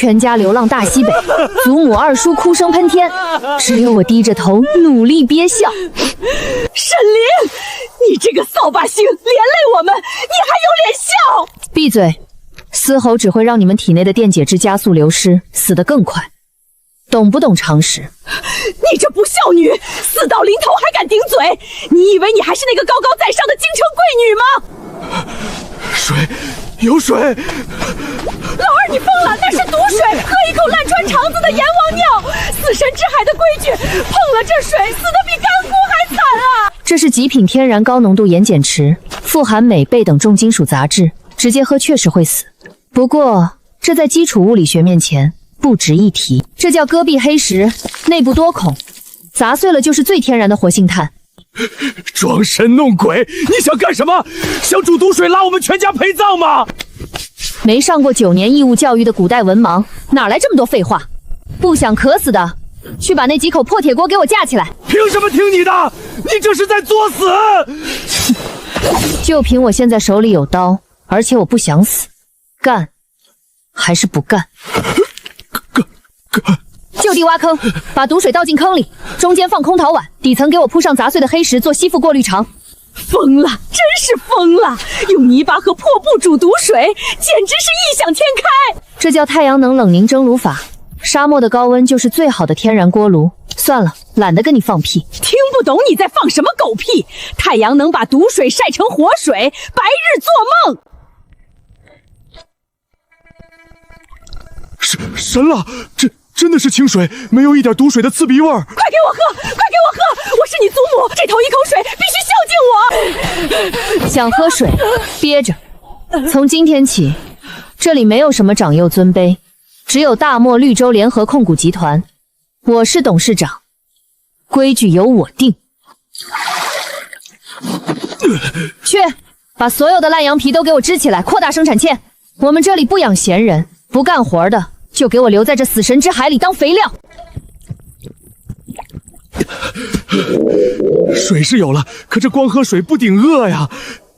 全家流浪大西北，祖母二叔哭声喷天，只有我低着头努力憋笑。沈凌，你这个扫把星，连累我们，你还有脸笑？闭嘴！嘶吼只会让你们体内的电解质加速流失，死得更快。懂不懂常识？你这不孝女，死到临头还敢顶嘴！你以为你还是那个高高在上的京城贵女吗？水，有水！老二，你疯了？那是毒水，喝一口烂穿肠子的阎王尿！死神之海的规矩，碰了这水，死得比干枯还惨啊！这是极品天然高浓度盐碱池，富含镁、钡等重金属杂质，直接喝确实会死。不过，这在基础物理学面前不值一提。这叫戈壁黑石，内部多孔，砸碎了就是最天然的活性炭。装神弄鬼，你想干什么？想煮毒水拉我们全家陪葬吗？没上过9年义务教育的古代文盲，哪来这么多废话？不想渴死的，去把那几口破铁锅给我架起来！凭什么听你的？你这是在作死！就凭我现在手里有刀，而且我不想死，干还是不干？干！就地挖坑，把毒水倒进坑里，中间放空陶碗，底层给我铺上砸碎的黑石做吸附过滤肠。疯了，真是疯了！用泥巴和破布煮毒水，简直是异想天开。这叫太阳能冷凝蒸炉法，沙漠的高温就是最好的天然锅炉。算了，懒得跟你放屁。听不懂你在放什么狗屁！太阳能把毒水晒成活水，白日做梦。神了，这真的是清水，没有一点毒水的刺鼻味儿。快给我喝，快给我喝！我是你祖母，这头一口水必须孝敬我。想喝水，憋着。从今天起，这里没有什么长幼尊卑，只有大漠绿洲联合控股集团。我是董事长，规矩由我定。去，把所有的烂羊皮都给我支起来，扩大生产线。我们这里不养闲人，不干活的就给我留在这死神之海里当肥料。水是有了，可这光喝水不顶饿呀！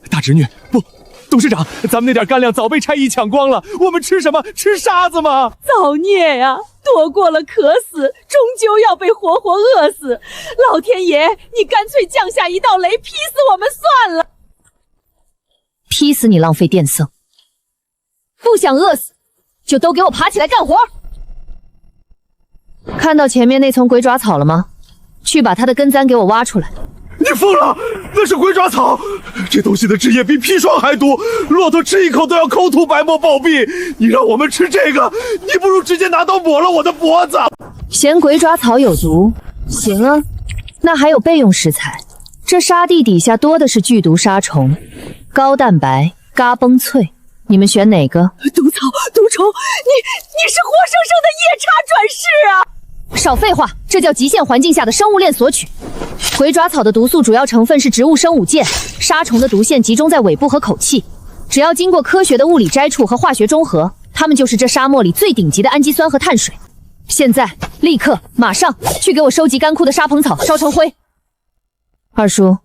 大侄女，不，董事长，咱们那点干粮早被差役抢光了，我们吃什么？吃沙子吗？造孽呀！躲过了渴死，终究要被活活饿死。老天爷，你干脆降下一道雷，劈死我们算了。劈死你浪费电色！不想饿死，就都给我爬起来干活！看到前面那丛鬼爪草了吗？去把它的根簪给我挖出来。你疯了！那是鬼爪草，这东西的汁液比砒霜还毒，骆驼吃一口都要口吐白沫暴毙。你让我们吃这个，你不如直接拿刀抹了我的脖子。嫌鬼爪草有毒？行啊，那还有备用食材。这沙地底下多的是剧毒杀虫，高蛋白，嘎嘣脆。你们选哪个？毒草、毒虫，你是活生生的夜叉转世啊！少废话，这叫极限环境下的生物链索取。鬼爪草的毒素主要成分是植物生物键，杀虫的毒腺集中在尾部和口器。只要经过科学的物理摘除和化学中和，它们就是这沙漠里最顶级的氨基酸和碳水。现在，立刻，马上去给我收集干枯的沙蓬草，烧成灰。二叔，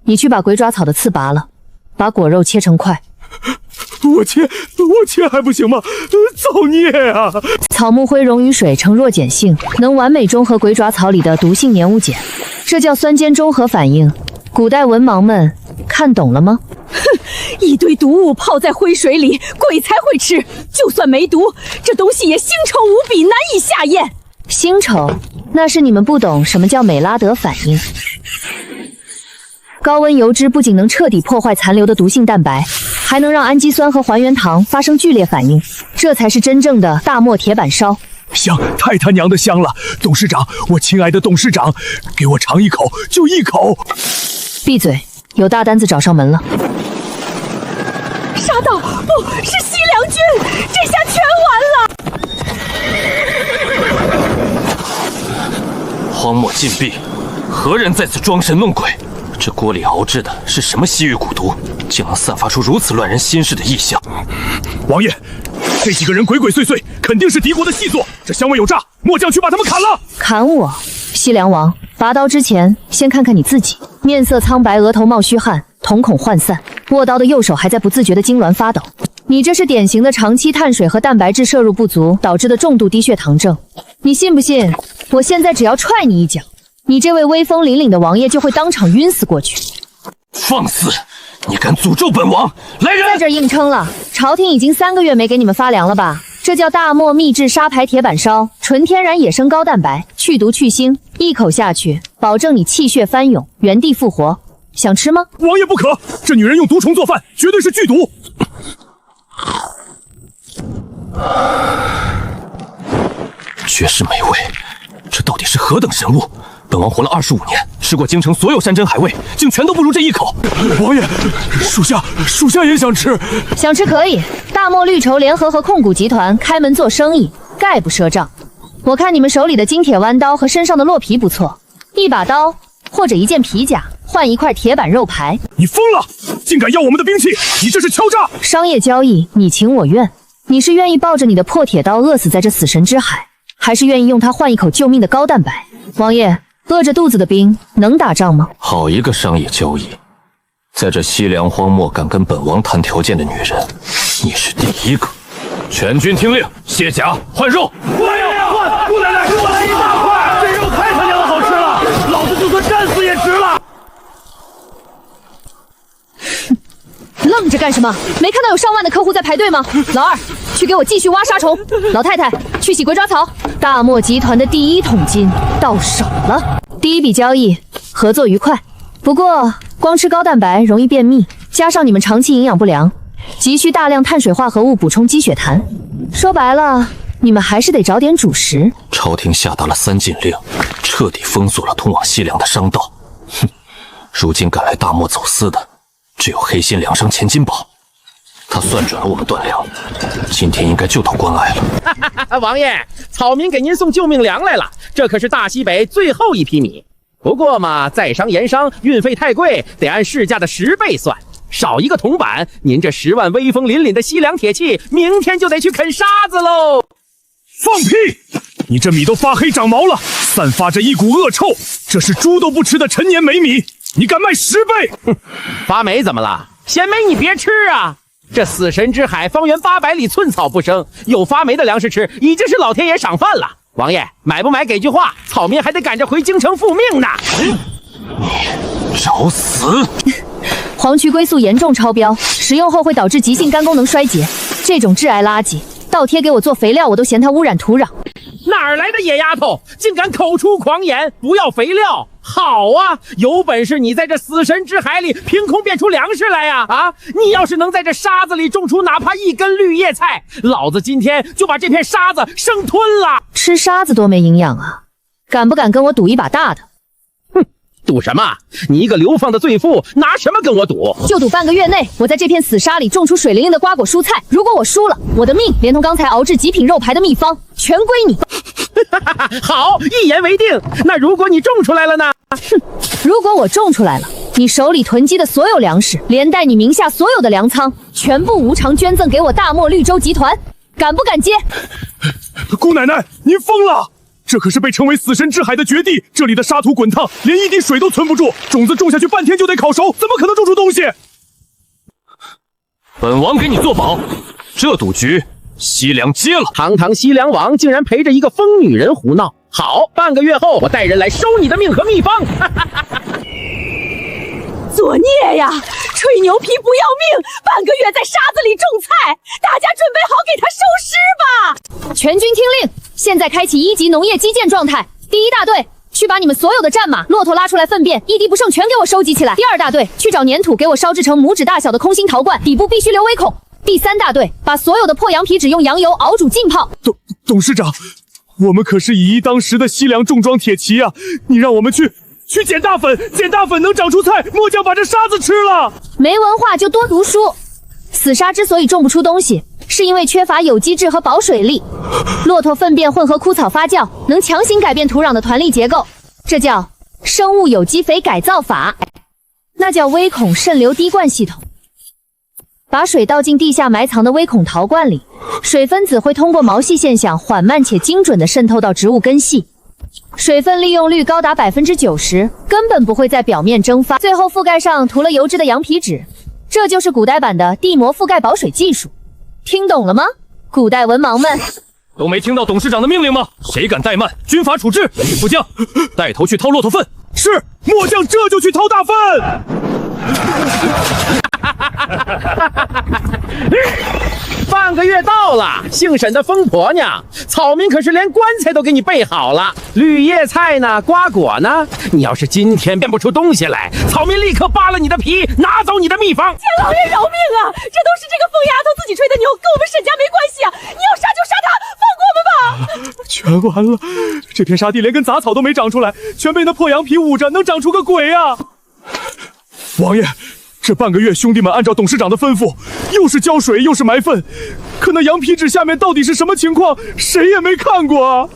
你去把鬼爪草的刺拔了，把果肉切成块。我切还不行吗？造孽啊！草木灰溶于水呈弱碱性，能完美中和鬼爪草里的毒性粘物碱，这叫酸碱中和反应。古代文盲们看懂了吗？哼，一堆毒物泡在灰水里，鬼才会吃。就算没毒，这东西也腥臭无比，难以下咽。腥臭，那是你们不懂什么叫美拉德反应。高温油脂不仅能彻底破坏残留的毒性蛋白，还能让氨基酸和还原糖发生剧烈反应，这才是真正的大漠铁板烧。香，太他娘的香了！董事长，我亲爱的董事长，给我尝一口，就一口。闭嘴，有大单子找上门了。杀到，不是西凉军，这下全完了！荒漠禁闭，何人在此装神弄鬼？这锅里熬制的是什么西域蛊毒，竟能散发出如此乱人心事的异象？王爷，这几个人鬼鬼祟祟，肯定是敌国的细作，这香味有诈，末将去把他们砍了。砍我？西凉王，拔刀之前先看看你自己，面色苍白，额头冒虚汗，瞳孔涣散，握刀的右手还在不自觉的痉挛发抖。你这是典型的长期碳水和蛋白质摄入不足导致的重度低血糖症。你信不信，我现在只要踹你一脚，你这位威风凛凛的王爷就会当场晕死过去。放肆！你敢诅咒本王！来人！在这儿硬撑了，朝廷已经3个月没给你们发粮了吧？这叫大漠秘制沙排铁板烧，纯天然野生高蛋白，去毒去腥，一口下去，保证你气血翻涌，原地复活。想吃吗？王爷不可，这女人用毒虫做饭，绝对是剧毒。绝世美味，这到底是何等神物？本王活了25年，吃过京城所有山珍海味，竟全都不如这一口。王爷，属下也想吃。想吃可以，大漠绿绸联合和控股集团开门做生意，概不赊账。我看你们手里的金铁弯刀和身上的烙皮不错，一把刀或者一件皮甲，换一块铁板肉排。你疯了，竟敢要我们的兵器，你这是敲诈！商业交易，你情我愿。你是愿意抱着你的破铁刀饿死在这死神之海，还是愿意用它换一口救命的高蛋白？王爷，饿着肚子的兵能打仗吗？好一个商业交易！在这西凉荒漠敢跟本王谈条件的女人，你是第一个。全军听令，卸甲换肉。换！姑奶奶，给我来一大块！这肉太他娘的好吃了，老子就算战死也值了。愣着干什么？没看到有上万的客户在排队吗？老二，去给我继续挖沙虫。老太太，去洗鬼爪草。大漠集团的第1桶金到手了。第一笔交易，合作愉快。不过光吃高蛋白容易便秘，加上你们长期营养不良，急需大量碳水化合物补充肌血痰。说白了，你们还是得找点主食。朝廷下达了3禁令，彻底封锁了通往西凉的商道。哼，如今赶来大漠走私的只有黑心粮商钱金宝，他算准了我们断粮，今天应该就到关隘了。王爷，草民给您送救命粮来了，这可是大西北最后一批米。不过嘛，在商言商，运费太贵，得按市价的10倍算。少一个铜板，您这10万威风凛凛的西凉铁器，明天就得去啃沙子喽！放屁！你这米都发黑长毛了，散发着一股恶臭，这是猪都不吃的陈年美米，你敢卖10倍？哼，发霉怎么了？咸梅你别吃啊！这死神之海，方圆800里寸草不生，有发霉的粮食吃，已经是老天爷赏饭了。王爷，买不买给句话，草民还得赶着回京城复命呢。你找死！黄曲归素严重超标，食用后会导致急性肝功能衰竭。这种致癌垃圾，倒贴给我做肥料，我都嫌它污染土壤。哪儿来的野丫头，竟敢口出狂言，不要肥料？好啊，有本事你在这死神之海里凭空变出粮食来呀！啊，你要是能在这沙子里种出哪怕一根绿叶菜，老子今天就把这片沙子生吞了。吃沙子多没营养啊！敢不敢跟我赌一把大的？哼，赌什么？你一个流放的罪妇，拿什么跟我赌？就赌半个月内，我在这片死沙里种出水灵灵的瓜果蔬菜。如果我输了，我的命连同刚才熬制极品肉排的秘方全归你。好，一言为定。那如果你种出来了呢？哼，如果我种出来了，你手里囤积的所有粮食，连带你名下所有的粮仓，全部无偿捐赠给我大漠绿洲集团，敢不敢接？姑奶奶，您疯了！这可是被称为死神之海的绝地，这里的沙土滚烫，连一滴水都存不住，种子种下去半天就得烤熟，怎么可能种出东西？本王给你做保，这赌局西凉接了。堂堂西凉王竟然陪着一个疯女人胡闹！好，半个月后我带人来收你的命和秘方。作孽呀！吹牛皮不要命，半个月在沙子里种菜，大家准备好给他收尸吧！全军听令，现在开启1级农业基建状态。第1大队，去把你们所有的战马、骆驼拉出来粪便，一滴不剩全给我收集起来。第2大队，去找粘土，给我烧制成拇指大小的空心陶罐，底部必须留微孔。第3大队，把所有的破羊皮纸用羊油熬煮浸泡。董事长，我们可是以一当十的西凉重装铁骑啊！你让我们去捡大粉，捡大粉能长出菜，末将把这沙子吃了。没文化就多读书。死沙之所以种不出东西，是因为缺乏有机质和保水力。骆驼粪便混合枯草发酵，能强行改变土壤的团粒结构，这叫生物有机肥改造法，那叫微孔渗流滴灌系统。把水倒进地下埋藏的微孔陶罐里，水分子会通过毛细现象缓慢且精准地渗透到植物根系。水分利用率高达90%，根本不会在表面蒸发。最后覆盖上涂了油脂的羊皮纸，这就是古代版的地膜覆盖保水技术。听懂了吗，古代文盲们？都没听到董事长的命令吗？谁敢怠慢，军法处置。副将，带头去掏骆驼粪。是，末将这就去掏大粪。半个月到了，姓沈的疯婆娘，草民可是连棺材都给你备好了，绿叶菜呢，瓜果呢。你要是今天变不出东西来，草民立刻扒了你的皮，拿走你的秘方。钱老爷饶命啊！这都是这个疯丫头自己吹的牛，跟我们沈家没关系啊！你要杀就杀她，放过我们吧！全完了，这片沙地连根杂草都没长出来，全被那破羊皮捂着，能长出个鬼啊！王爷，这半个月兄弟们按照董事长的吩咐，又是浇水又是埋粪，可那羊皮纸下面到底是什么情况，谁也没看过啊！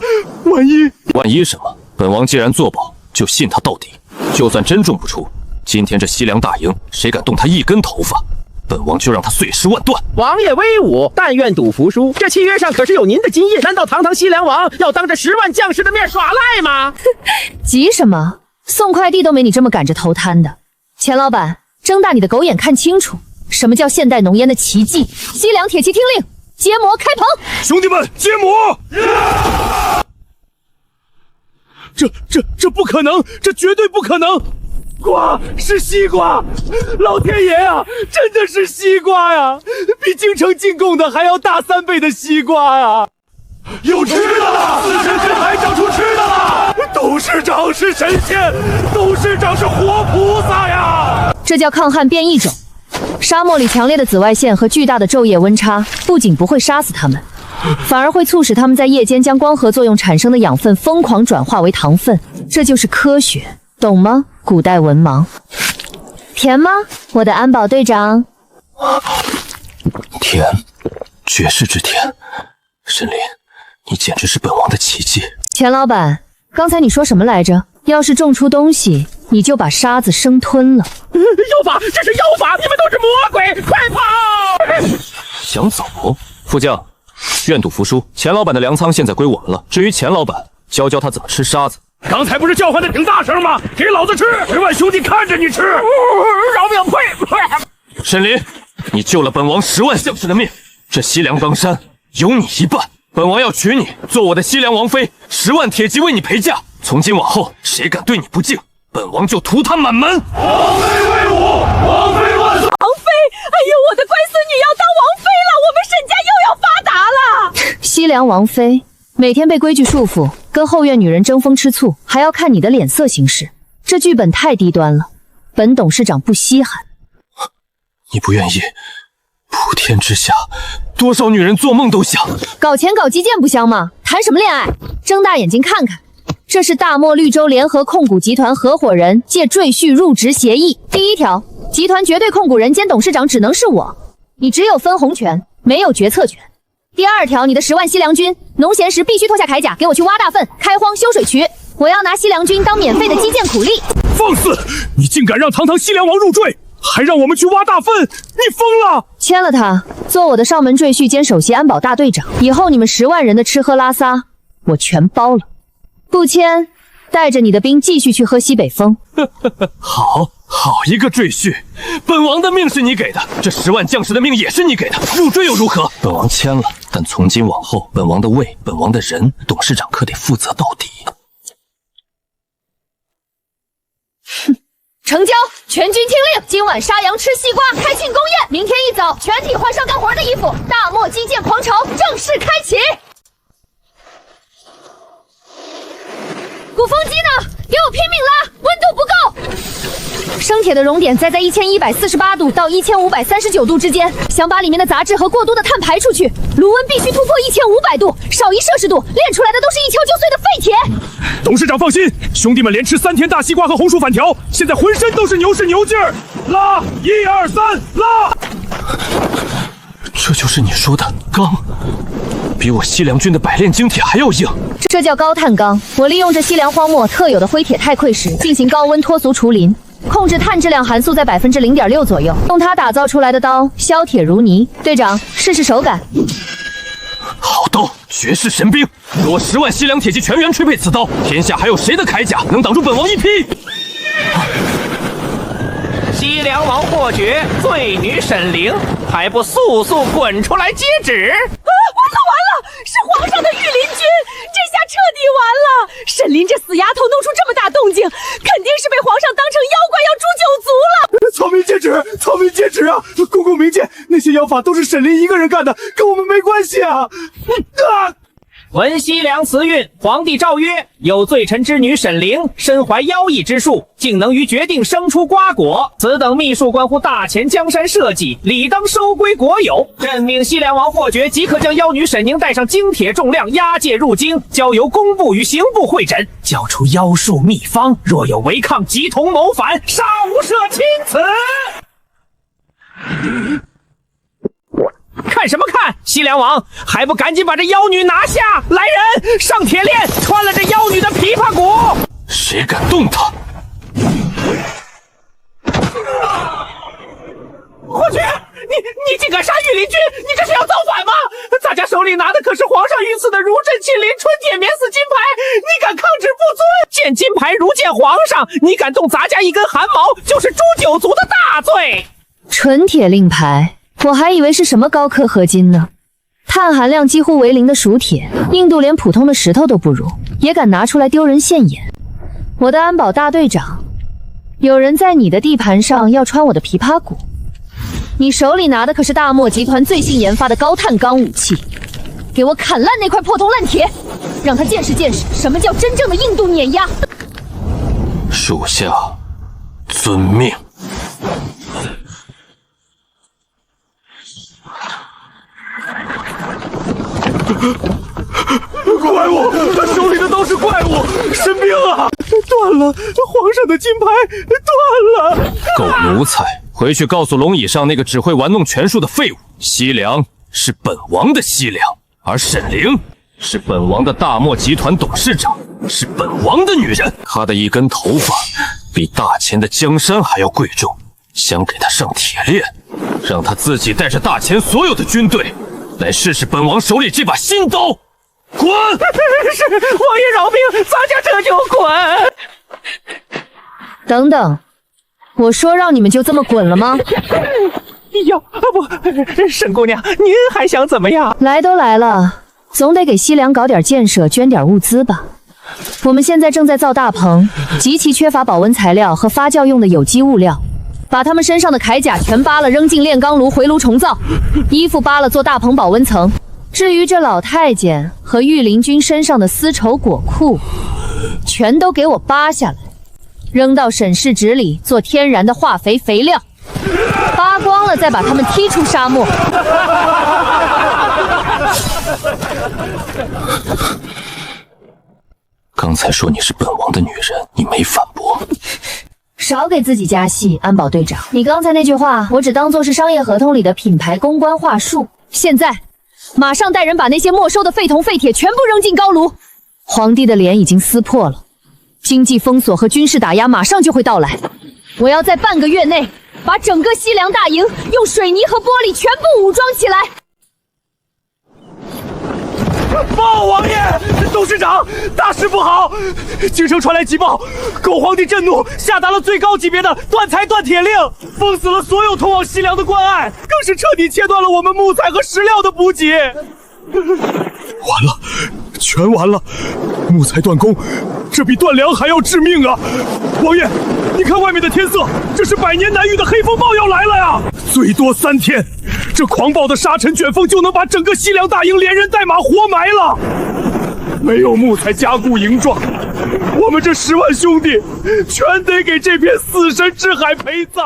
万一什么？本王既然作保，就信他到底。就算真种不出，今天这西凉大营，谁敢动他一根头发，本王就让他碎尸万段。王爷威武，但愿赌服输。这契约上可是有您的金印，难道堂堂西凉王要当着10万将士的面耍赖吗？急什么？送快递都没你这么赶着投摊的。钱老板，睁大你的狗眼看清楚，什么叫现代浓烟的奇迹？西凉铁骑听令，揭膜开棚！兄弟们，揭膜！这不可能，这绝对不可能！瓜是西瓜，老天爷啊，真的是西瓜呀，比京城进贡的还要大3倍的西瓜呀！有吃的了，四神之海长出吃的了！董事长是神仙，董事长是活菩萨呀！这叫抗旱变异种。沙漠里强烈的紫外线和巨大的昼夜温差，不仅不会杀死它们，反而会促使它们在夜间将光合作用产生的养分疯狂转化为糖分。这就是科学，懂吗？古代文盲。甜吗，我的安保队长？甜，绝世之甜。沈林，你简直是本王的奇迹。钱老板，刚才你说什么来着？要是种出东西，你就把沙子生吞了。妖法，这是妖法！你们都是魔鬼，快跑！想走？副将，愿赌服输。钱老板的粮仓现在归我们了。至于钱老板，教教他怎么吃沙子。刚才不是叫唤的挺大声吗？给老子吃！10万兄弟看着你吃！饶命！呸！沈林，你救了本王10万将士的命，这西凉冈山有你一半。本王要娶你做我的西凉王妃，10万铁骑为你陪嫁。从今往后，谁敢对你不敬，本王就屠他满门。王妃威武，王妃万岁！王妃，哎呦，我的乖孙女要当王妃了，我们沈家又要发达了。西凉王妃每天被规矩束缚，跟后院女人争风吃醋，还要看你的脸色行事，这剧本太低端了，本董事长不稀罕。你不愿意？普天之下，多少女人做梦都想。搞钱搞基建不香吗？谈什么恋爱？睁大眼睛看看，这是大漠绿洲联合控股集团合伙人借赘婿入职协议。第1条，集团绝对控股人兼董事长只能是我，你只有分红权，没有决策权。第2条，你的10万西凉军农闲时必须脱下铠甲，给我去挖大粪、开荒、修水渠，我要拿西凉军当免费的基建苦力。放肆！你竟敢让堂堂西凉王入赘，还让我们去挖大粪，你疯了！签了他，做我的上门赘婿兼首席安保大队长，以后你们10万人的吃喝拉撒我全包了。不签，带着你的兵继续去喝西北风。好一个赘婿，本王的命是你给的，这10万将士的命也是你给的，入赘又如何？本王签了，但从今往后，本王的位，本王的人，董事长可得负责到底。哼，成交！全军听令，今晚杀羊吃西瓜，开庆功宴。明天一早，全体换上干活的衣服，大漠基建狂潮正式开启。鼓风机呢？给我拼命拉，温度不够。生铁的熔点在1148度到1539度之间，想把里面的杂质和过多的碳排出去，炉温必须突破1500度，少1摄氏度，炼出来的都是一敲就碎的废铁。董事长放心，兄弟们连吃3天大西瓜和红薯反条，现在浑身都是牛劲儿。拉，1、2、3，拉！这就是你说的钢，比我西凉军的百炼精铁还要硬。这叫高碳钢。我利用这西凉荒漠特有的灰铁钛溃蚀进行高温脱俗除磷，控制碳质量含素在0.6%左右，用它打造出来的刀削铁如泥。队长，试试手感。好刀，绝世神兵！给我10万西凉铁骑全员吹配此刀，天下还有谁的铠甲能挡住本王一劈？西凉王获决，罪女沈凌，还不速速滚出来接旨！完了！是皇上的御林军，这下彻底完了！沈林这死丫头弄出这么大动静，肯定是被皇上当成妖怪要诛九族了。草民接旨，草民接旨啊！公公明鉴，那些妖法都是沈林一个人干的，跟我们没关系啊！闻西凉辞运，皇帝诏曰：有罪臣之女沈灵，身怀妖异之术，竟能于决定生出瓜果，此等秘术关乎大前江山社稷，理当收归国有。朕命西凉王获决，即可将妖女沈宁带上精铁重量，押解入京，交由工部与刑部会诊，交出妖术秘方。若有违抗，即同谋反，杀无赦钦此。看什么看？西凉王还不赶紧把这妖女拿下！来人，上铁链，穿了这妖女的琵琶骨！谁敢动她？霍去，你竟敢杀御林军！你这是要造反吗？咱家手里拿的可是皇上御赐的如朕亲临春铁免死金牌，你敢抗旨不遵？见金牌如见皇上，你敢动咱家一根汗毛，就是诛九族的大罪！纯铁令牌。我还以为是什么高科合金呢，碳含量几乎为零的熟铁，硬度连普通的石头都不如，也敢拿出来丢人现眼。我的安保大队长，有人在你的地盘上要穿我的琵琶骨，你手里拿的可是大漠集团最新研发的高碳钢武器，给我砍烂那块破铜烂铁，让他见识见识什么叫真正的硬度碾压。属下遵命。怪物！他手里的都是怪物，神兵啊！断了，皇上的金牌断了！狗奴才，回去告诉龙椅上那个只会玩弄权术的废物，西凉是本王的西凉，而沈灵是本王的大漠集团董事长，是本王的女人。她的一根头发比大钱的江山还要贵重，想给她上铁链，让她自己带着大钱所有的军队来试试本王手里这把新刀。滚！是王爷饶命，咱家这就滚！等等，我说让你们就这么滚了吗？哟，不，沈姑娘，您还想怎么样？来都来了，总得给西凉搞点建设，捐点物资吧。我们现在正在造大棚，极其缺乏保温材料和发酵用的有机物料，把他们身上的铠甲全扒了扔进炼钢炉回炉重造，衣服扒了做大棚保温层。至于这老太监和御林军身上的丝绸裹裤，全都给我扒下来，扔到沈氏纸里做天然的化肥肥料，扒光了再把他们踢出沙漠。刚才说你是本王的女人，你没反驳。少给自己加戏，安保队长，你刚才那句话我只当作是商业合同里的品牌公关话术。现在马上带人把那些没收的废铜废铁全部扔进高炉。皇帝的脸已经撕破了，经济封锁和军事打压马上就会到来。我要在半个月内把整个西凉大营用水泥和玻璃全部武装起来。报王爷，董事长，大事不好！京城传来急报，狗皇帝震怒，下达了最高级别的断财断铁令，封死了所有通往西凉的关隘，更是彻底切断了我们木材和石料的补给。完了，全完了！木材断供，这比断粮还要致命啊！王爷，你看外面的天色，这是百年难遇的黑风暴要来了呀！最多3天，这狂暴的沙尘卷风就能把整个西凉大营连人带马活埋了。没有木材加固营状，我们这10万兄弟全得给这片死神之海陪葬。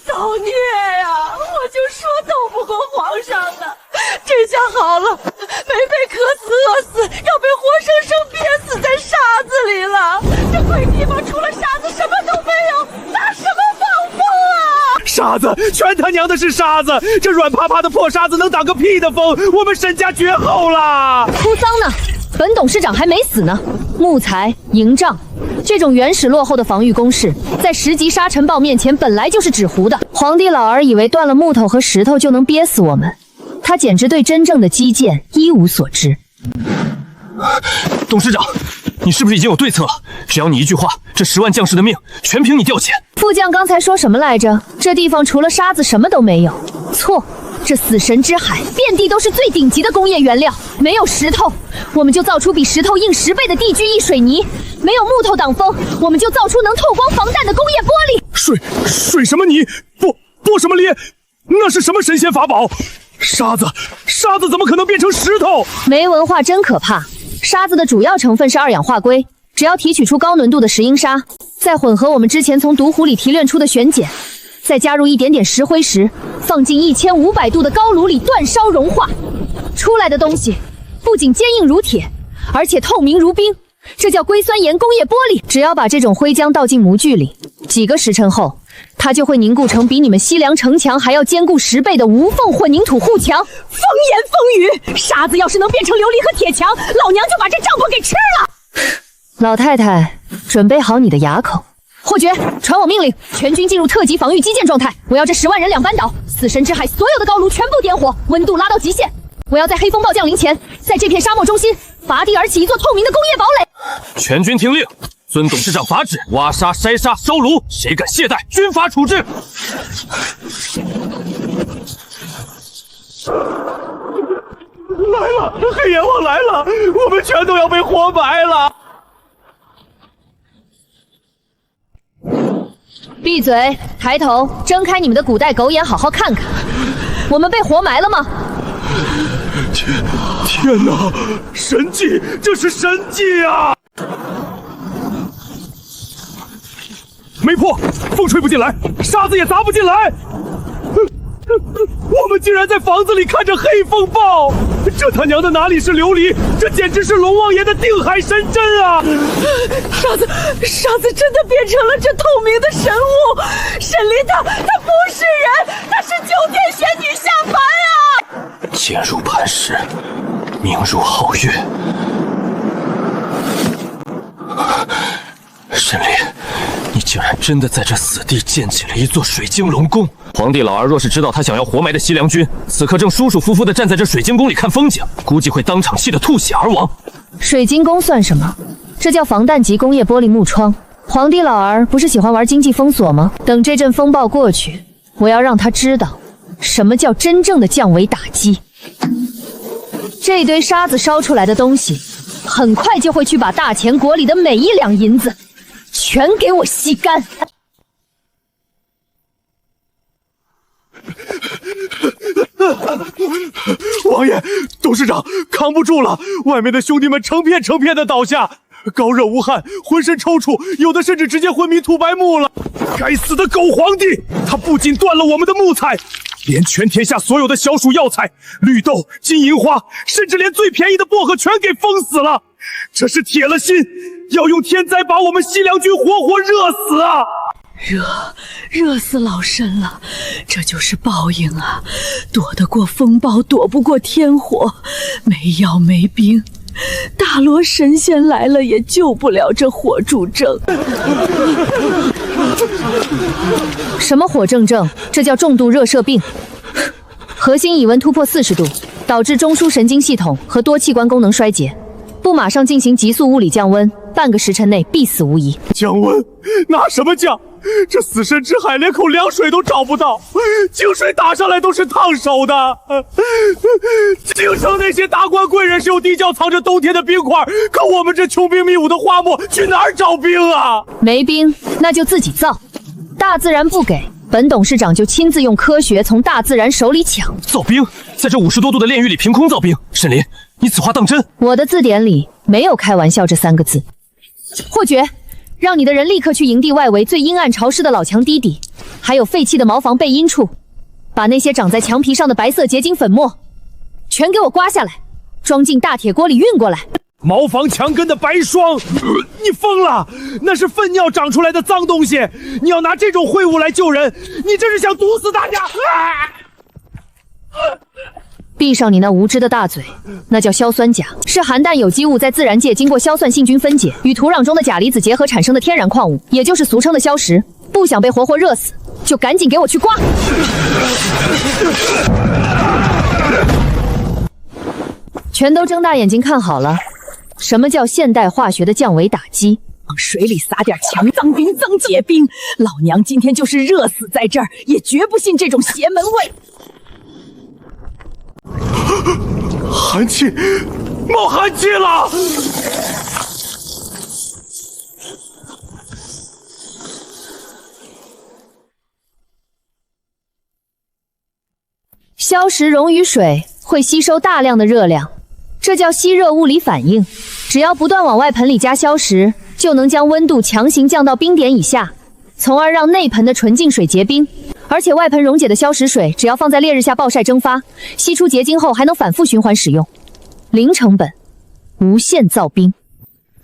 造孽呀！我就说斗不过皇上的，这下好了，没被渴死饿死，要被活生生憋死在沙子里了。这鬼地方除了沙子什么都没有，拿什么防风啊？沙子，全他娘的是沙子！这软趴趴的破沙子能挡个屁的风！我们沈家绝后了！哭丧呢？本董事长还没死呢。木材、营帐这种原始落后的防御工事，在10级沙尘暴面前本来就是纸糊的。皇帝老儿以为断了木头和石头就能憋死我们，他简直对真正的基建一无所知。董事长，你是不是已经有对策了？只要你一句话，这10万将士的命全凭你调遣。副将刚才说什么来着？这地方除了沙子什么都没有。错，这死神之海遍地都是最顶级的工业原料，没有石头，我们就造出比石头硬10倍的地基水泥；没有木头挡风，我们就造出能透光防弹的工业玻璃。水什么泥，玻什么璃，那是什么神仙法宝？沙子怎么可能变成石头？没文化真可怕。沙子的主要成分是2氧化硅，只要提取出高浓度的石英砂，再混合我们之前从毒壶里提炼出的玄碱，再加入一点点石灰石，放进1500度的高炉里煅烧融化，出来的东西不仅坚硬如铁，而且透明如冰，这叫硅酸盐工业玻璃。只要把这种灰浆倒进模具里，几个时辰后，它就会凝固成比你们西凉城墙还要坚固10倍的无缝混凝土护墙。风言风语，沙子要是能变成琉璃和铁墙，老娘就把这帐篷给吃了。老太太，准备好你的牙口。霍爵，传我命令，全军进入特级防御基建状态。我要这10万人2班倒，死神之海所有的高炉全部点火，温度拉到极限。我要在黑风暴降临前，在这片沙漠中心拔地而起一座透明的工业堡垒。全军听令，遵董事长法旨，挖沙、筛沙、烧炉，谁敢懈怠，军法处置。来了，黑阎王来了，我们全都要被活埋了！闭嘴，抬头，睁开你们的古代狗眼，好好看看，我们被活埋了吗？天哪，神迹，这是神迹啊！没破，风吹不进来，沙子也砸不进来。我们竟然在房子里看着黑风暴，这他娘的哪里是琉璃，这简直是龙王爷的定海神针啊！沙子真的变成了这透明的神物，沈离他不是人，他是9天玄女下凡啊！剑入磐石，命入皓月。沈离，你竟然真的在这死地建起了一座水晶龙宫！皇帝老儿若是知道他想要活埋的西凉军，此刻正舒舒服服地站在这水晶宫里看风景，估计会当场气得吐血而亡。水晶宫算什么？这叫防弹级工业玻璃幕窗。皇帝老儿不是喜欢玩经济封锁吗？等这阵风暴过去，我要让他知道什么叫真正的降维打击。这堆沙子烧出来的东西，很快就会去把大钱国里的每1两银子全给我吸干。王爷，董事长扛不住了，外面的兄弟们成片成片的倒下，高热无汗，浑身抽搐，有的甚至直接昏迷吐白木了。该死的狗皇帝，他不仅断了我们的木材，连全天下所有的小薯药材、绿豆、金银花，甚至连最便宜的薄荷全给封死了。这是铁了心要用天灾把我们西凉军活活热死啊！热死老身了，这就是报应啊！躲得过风暴，躲不过天火，没药没兵，大罗神仙来了也救不了这火柱症。什么火症症？这叫重度热射病，核心乙温突破40度，导致中枢神经系统和多器官功能衰竭，不马上进行急速物理降温，半个时辰内必死无疑。降温？拿什么降？这死神之海连口凉水都找不到，井水打上来都是烫手的。京城那些达官贵人是有地窖藏着冬天的冰块，可我们这穷兵黩武的花木去哪儿找兵啊？没兵那就自己造，大自然不给，本董事长就亲自用科学从大自然手里抢。造兵？在这50多度的炼狱里凭空造兵？沈林，你此话当真？我的字典里没有开玩笑这3个字。霍爵，让你的人立刻去营地外围最阴暗潮湿的老墙低底，还有废弃的茅房背阴处，把那些长在墙皮上的白色结晶粉末全给我刮下来，装进大铁锅里运过来。茅房墙根的白霜，你疯了？那是粪尿长出来的脏东西，你要拿这种秽物来救人，你这是想毒死大家！闭上你那无知的大嘴，那叫硝酸钾，是含氮有机物在自然界经过硝酸性菌分解，与土壤中的钾离子结合产生的天然矿物，也就是俗称的硝石。不想被活活热死，就赶紧给我去刮！全都睁大眼睛看好了，什么叫现代化学的降维打击？往水里撒点强脏兵增解兵，老娘今天就是热死在这儿，也绝不信这种邪门味。寒气，冒寒气了！硝石溶于水会吸收大量的热量，这叫吸热物理反应。只要不断往外盆里加硝石，就能将温度强行降到冰点以下，从而让内盆的纯净水结冰。而且外盆溶解的硝石水，只要放在烈日下暴晒蒸发，析出结晶后还能反复循环使用，零成本，无限造冰。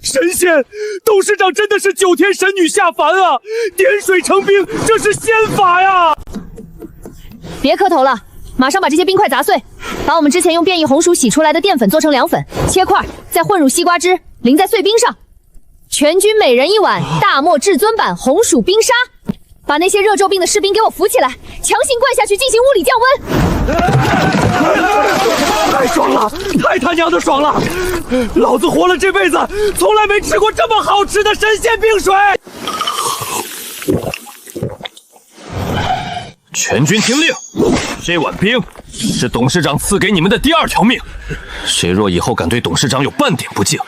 神仙，董事长真的是9天神女下凡啊！点水成冰，这是仙法呀！别磕头了，马上把这些冰块砸碎，把我们之前用变异红薯洗出来的淀粉做成凉粉，切块，再混入西瓜汁，淋在碎冰上。全军每人1碗大漠至尊版红薯冰沙。把那些热皱病的士兵给我扶起来，强行灌下去进行物理降温。太爽了，太他娘的爽了！老子活了这辈子，从来没吃过这么好吃的神仙冰水。全军听令，这碗冰是董事长赐给你们的第2条命。谁若以后敢对董事长有半点不敬，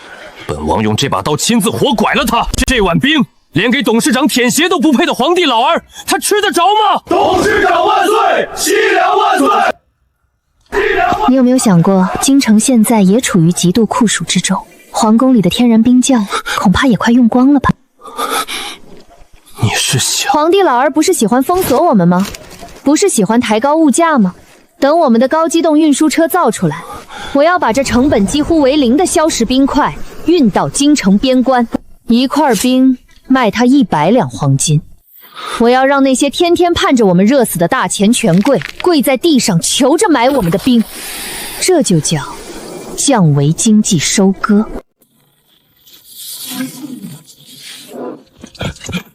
本王用这把刀亲自活拐了他。这碗冰。连给董事长舔鞋都不配的皇帝老儿，他吃得着吗？董事长万岁！西凉万岁！你有没有想过，京城现在也处于极度酷暑之中，皇宫里的天然冰窖恐怕也快用光了吧？你是想……皇帝老儿不是喜欢封锁我们吗？不是喜欢抬高物价吗？等我们的高机动运输车造出来，我要把这成本几乎为0的硝石冰块运到京城边关，1块冰卖他100两黄金。我要让那些天天盼着我们热死的大钱权贵跪在地上求着买我们的兵，这就叫降维经济收割。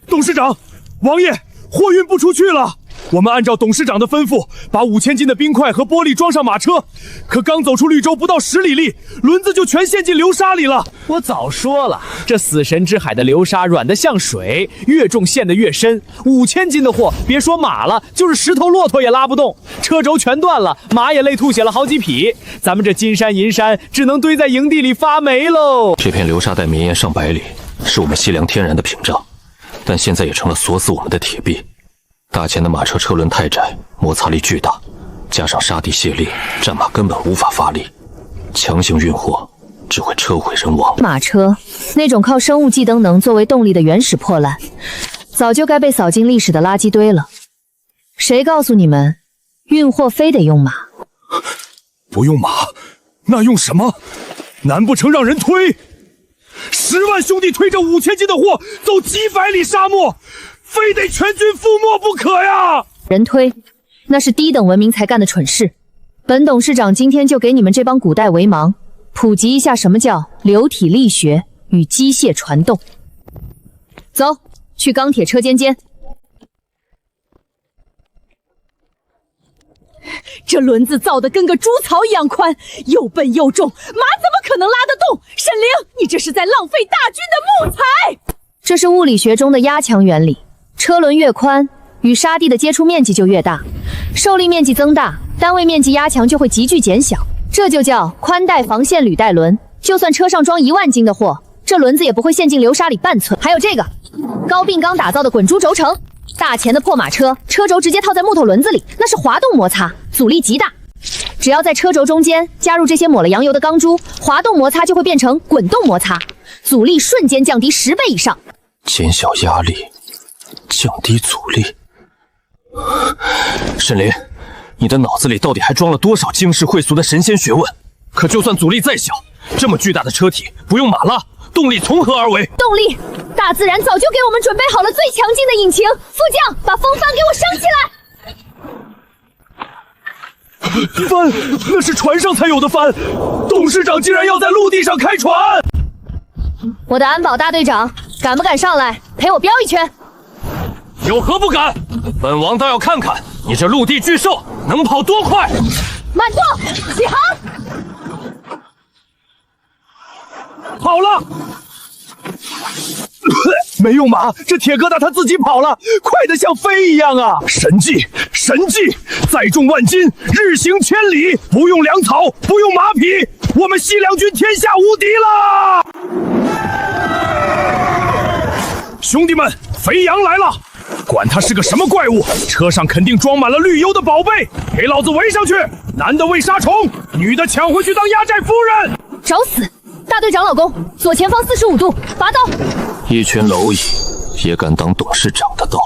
董事长，王爷，货运不出去了。我们按照董事长的吩咐，把5000斤的冰块和玻璃装上马车，可刚走出绿洲不到10里地，轮子就全陷进流沙里了。我早说了，这死神之海的流沙软得像水，越重陷得越深。5000斤的货，别说马了，就是石头骆驼也拉不动，车轴全断了，马也累吐血了好几匹。咱们这金山银山只能堆在营地里发霉喽。这片流沙带绵延上百里，是我们西凉天然的屏障，但现在也成了锁死我们的铁壁。大钱的马车车轮太窄，摩擦力巨大，加上沙地泄裂，战马根本无法发力，强行运货只会车毁人亡。马车那种靠生物技能能作为动力的原始破烂，早就该被扫进历史的垃圾堆了。谁告诉你们运货非得用马？不用马，那用什么？难不成让人推？10万兄弟推着5000斤的货走几百里沙漠，非得全军覆没不可呀！人推，那是低等文明才干的蠢事。本董事长今天就给你们这帮古代为盲普及一下什么叫流体力学与机械传动。走，去钢铁车间间。这轮子造得跟个猪槽一样宽，又笨又重，马怎么可能拉得动？沈凌，你这是在浪费大军的木材！这是物理学中的压强原理，车轮越宽，与沙地的接触面积就越大，受力面积增大，单位面积压强就会急剧减小，这就叫宽带防陷履带轮。就算车上装1万斤的货，这轮子也不会陷进流沙里半寸。还有这个高并钢打造的滚珠轴承，大钱的破马车，车轴直接套在木头轮子里，那是滑动摩擦，阻力极大。只要在车轴中间加入这些抹了羊油的钢珠，滑动摩擦就会变成滚动摩擦，阻力瞬间降低10倍以上。减小压力，降低阻力。沈林，你的脑子里到底还装了多少惊世骇俗的神仙学问？可就算阻力再小，这么巨大的车体不用马拉，动力从何而为？动力，大自然早就给我们准备好了最强劲的引擎。副将，把风帆给我升起来。帆，那是船上才有的帆，董事长竟然要在陆地上开船！我的安保大队长，敢不敢上来陪我飙一圈？有何不敢？本王倒要看看你这陆地巨兽能跑多快！满座，起航！好了，没有马，这铁疙瘩他自己跑了，快得像飞一样啊！神迹，神迹！载重万斤，日行千里，不用粮草，不用马匹，我们西凉军天下无敌了！兄弟们，肥羊来了！管他是个什么怪物，车上肯定装满了绿油的宝贝，给老子围上去！男的喂杀虫，女的抢回去当压寨夫人！找死！大队长老公，左前方45度，拔刀！一群蝼蚁也敢挡董事长的刀？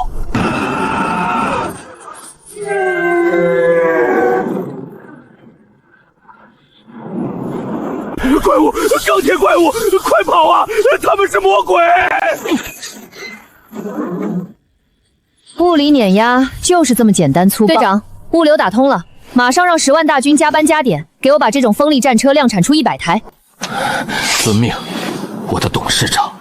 怪物，钢铁怪物，快跑啊！他们是魔鬼！物理碾压就是这么简单粗暴。队长，物流打通了，马上让10万大军加班加点，给我把这种风力战车量产出100台。遵命，我的董事长。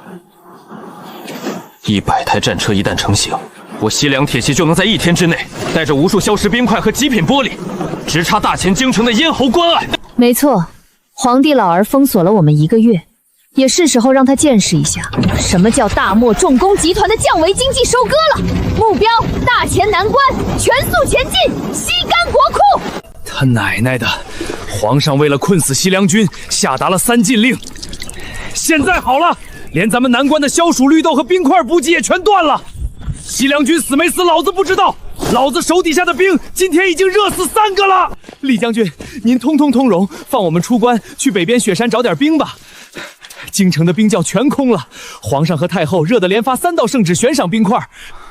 100台战车一旦成型，我西凉铁骑就能在1天之内，带着无数消失冰块和极品玻璃，直插大前京城的咽喉关隘。没错，皇帝老儿封锁了我们1个月，也是时候让他见识一下什么叫大漠重工集团的降维经济收割了。目标大前南关，全速前进，吸干国库。他奶奶的！皇上为了困死西凉军，下达了3禁令。现在好了，连咱们南关的消暑绿豆和冰块补给也全断了。西凉军死没死，老子不知道。老子手底下的兵今天已经热死3个了。李将军，您通融，放我们出关去北边雪山找点兵吧。京城的兵窖全空了，皇上和太后热得连发3道圣旨悬赏冰块。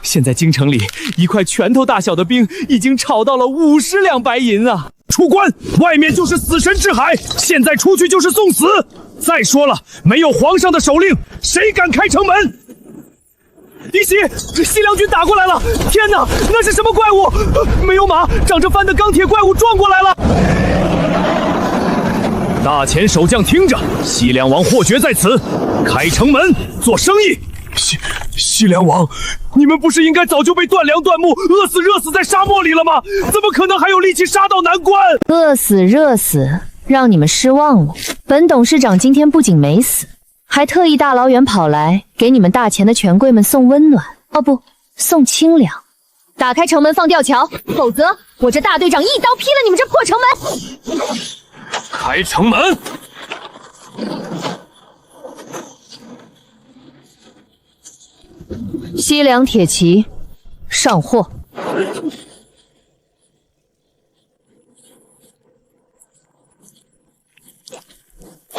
现在京城里1块拳头大小的冰已经炒到了50两白银啊！出关，外面就是死神之海，现在出去就是送死。再说了，没有皇上的手令，谁敢开城门？敌袭！西凉军打过来了！天哪，那是什么怪物？没有马，长着帆的钢铁怪物撞过来了！大前守将听着，西凉王霍决在此，开城门做生意。西凉王，你们不是应该早就被断粮断木，饿死热死在沙漠里了吗？怎么可能还有力气杀到南关？饿死热死，让你们失望了。本董事长今天不仅没死，还特意大老远跑来给你们大前的权贵们送温暖，哦不，送清凉。打开城门放吊桥，否则我这大队长一刀劈了你们这破城门！开城门！西凉铁骑上货。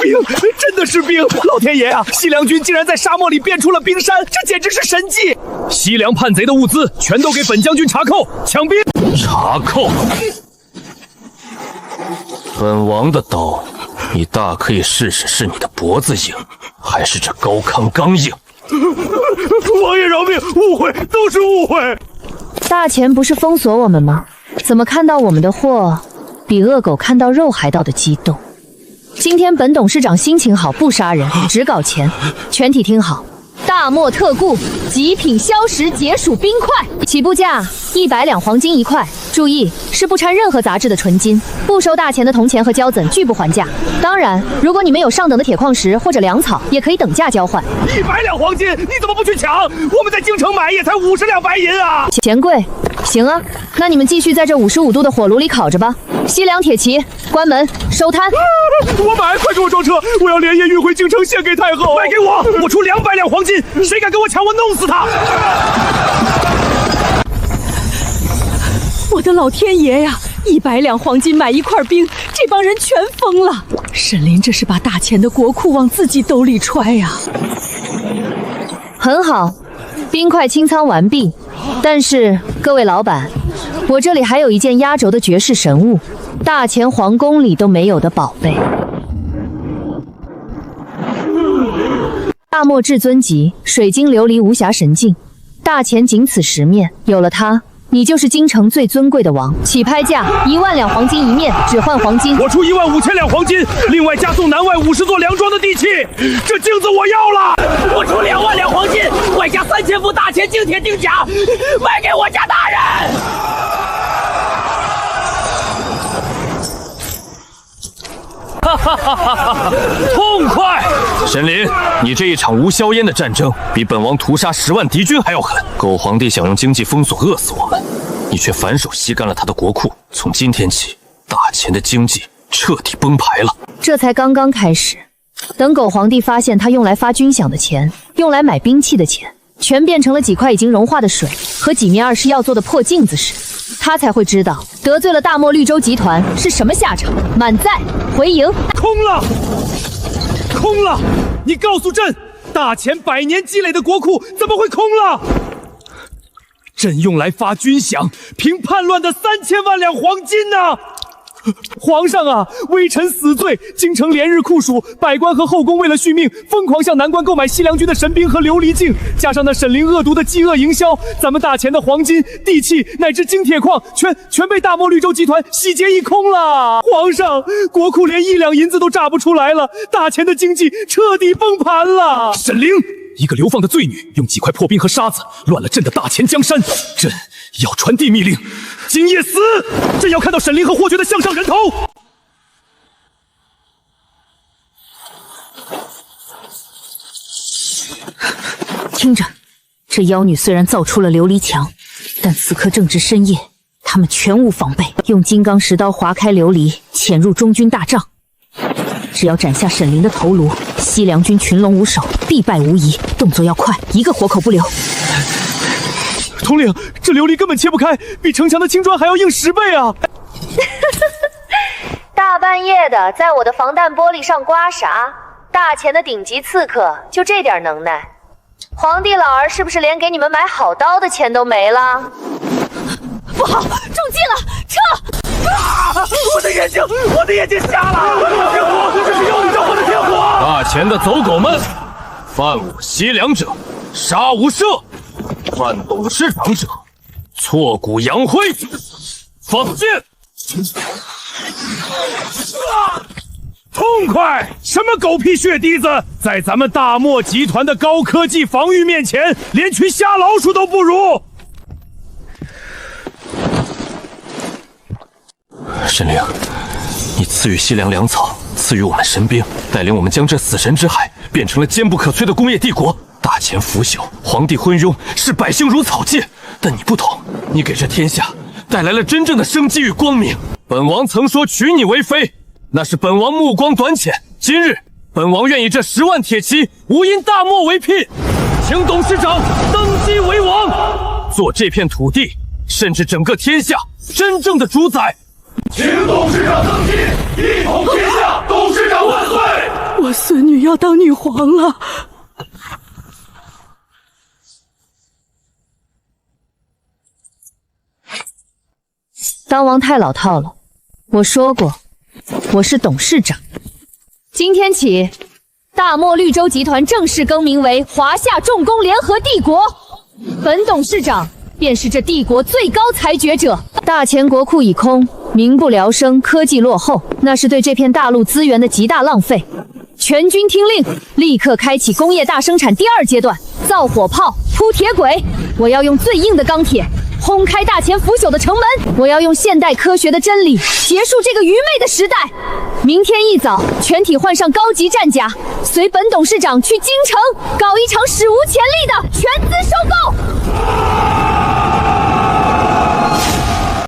冰，真的是冰！老天爷啊！西凉军竟然在沙漠里变出了冰山，这简直是神迹！西凉叛贼的物资全都给本将军查扣，抢兵！查扣！本王的刀，你大可以试试是你的脖子硬，还是这高亢刚硬。王爷饶命，误会，都是误会。大前不是封锁我们吗？怎么看到我们的货，比恶狗看到肉还到的激动？今天本董事长心情好，不杀人，只搞钱。全体听好，大漠特供极品消食解暑冰块，起步价100两黄金1块，注意是不掺任何杂质的纯金，不收大钱的铜钱和胶枕，拒不还价。当然，如果你们有上等的铁矿石或者粮草，也可以等价交换。100两黄金，你怎么不去抢？我们在京城买也才50两白银啊！嫌贵？行啊，那你们继续在这55度的火炉里烤着吧。西凉铁骑，关门收摊。我买，快给我装车！我要连夜运回京城献给太后。卖给我，我出200两黄金，谁敢跟我抢，我弄死他！我的老天爷呀！100两黄金买1块冰，这帮人全疯了！沈林这是把大钱的国库往自己兜里揣呀！很好，冰块清仓完毕。但是各位老板，我这里还有一件压轴的绝世神物，大前皇宫里都没有的宝贝。大漠至尊级水晶琉璃无瑕神镜，大前仅此10面，有了它，你就是京城最尊贵的王。起拍价1万两黄金1面，只换黄金。我出15000两黄金，另外加送南外50座粮庄的地契。这镜子我要了！我出2万两黄金，外加3000副大前精铁钉甲，卖给我家大人。痛快！神灵，你这一场无硝烟的战争，比本王屠杀10万敌军还要狠。狗皇帝想用经济封锁饿死我们，你却反手吸干了他的国库。从今天起，大钱的经济彻底崩盘了。这才刚刚开始，等狗皇帝发现他用来发军饷的钱，用来买兵器的钱，全变成了几块已经融化的水和几面20要做的破镜子时，他才会知道得罪了大漠绿洲集团是什么下场。满载回营，空了，空了！你告诉朕，大钱100年积累的国库怎么会空了？朕用来发军饷，平叛乱的3000万两黄金呢！皇上啊，微臣死罪，京城连日酷暑，百官和后宫为了续命，疯狂向南关购买西凉军的神兵和琉璃镜，加上那沈凌恶毒的饥饿营销，咱们大钱的黄金、地契乃至金铁矿，全被大漠绿洲集团洗劫一空了。皇上，国库连1两银子都榨不出来了，大钱的经济彻底崩盘了。沈凌，一个流放的罪女，用几块破冰和沙子乱了朕的大钱江山，朕要传递密令，今夜死！朕要看到沈凌和霍爵的项上人头。听着，这妖女虽然造出了琉璃墙，但此刻正值深夜，他们全无防备，用金刚石刀划开琉璃，潜入中军大帐。只要斩下沈凌的头颅，西凉军群龙无首，必败无疑。动作要快，一个活口不留。统领，这琉璃根本切不开，比城墙的青砖还要硬10倍啊！大半夜的，在我的防弹玻璃上刮痧，大钱的顶级刺客就这点能耐？皇帝老儿是不是连给你们买好刀的钱都没了？不好，中计了，撤！啊！我的眼睛，我的眼睛瞎了！天火，这是妖女召唤的天火！大钱的走狗们，犯我西凉者，杀无赦；犯董事长者，挫骨扬灰。放箭！痛快！什么狗屁血滴子，在咱们大漠集团的高科技防御面前，连群瞎老鼠都不如！神灵，你赐予西凉粮草，赐予我们神兵，带领我们将这死神之海变成了坚不可摧的工业帝国。大钱腐朽，皇帝昏庸，视百姓如草芥。但你不同，你给这天下带来了真正的生机与光明。本王曾说娶你为妃，那是本王目光短浅。今日，本王愿以这10万铁骑，无因大漠为聘，请董事长登基为王，做这片土地，甚至整个天下真正的主宰。请董事长登基，一统天下！董事长万岁！我孙女要当女皇了。当王太老套了，我说过，我是董事长。今天起，大漠绿洲集团正式更名为华夏重工联合帝国，本董事长便是这帝国最高裁决者。大钱国库已空，民不聊生，科技落后，那是对这片大陆资源的极大浪费。全军听令，立刻开启工业大生产第2阶段，造火炮，铺铁轨。我要用最硬的钢铁轰开大钱腐朽的城门，我要用现代科学的真理结束这个愚昧的时代。明天一早，全体换上高级战甲，随本董事长去京城搞一场史无前例的全资收购。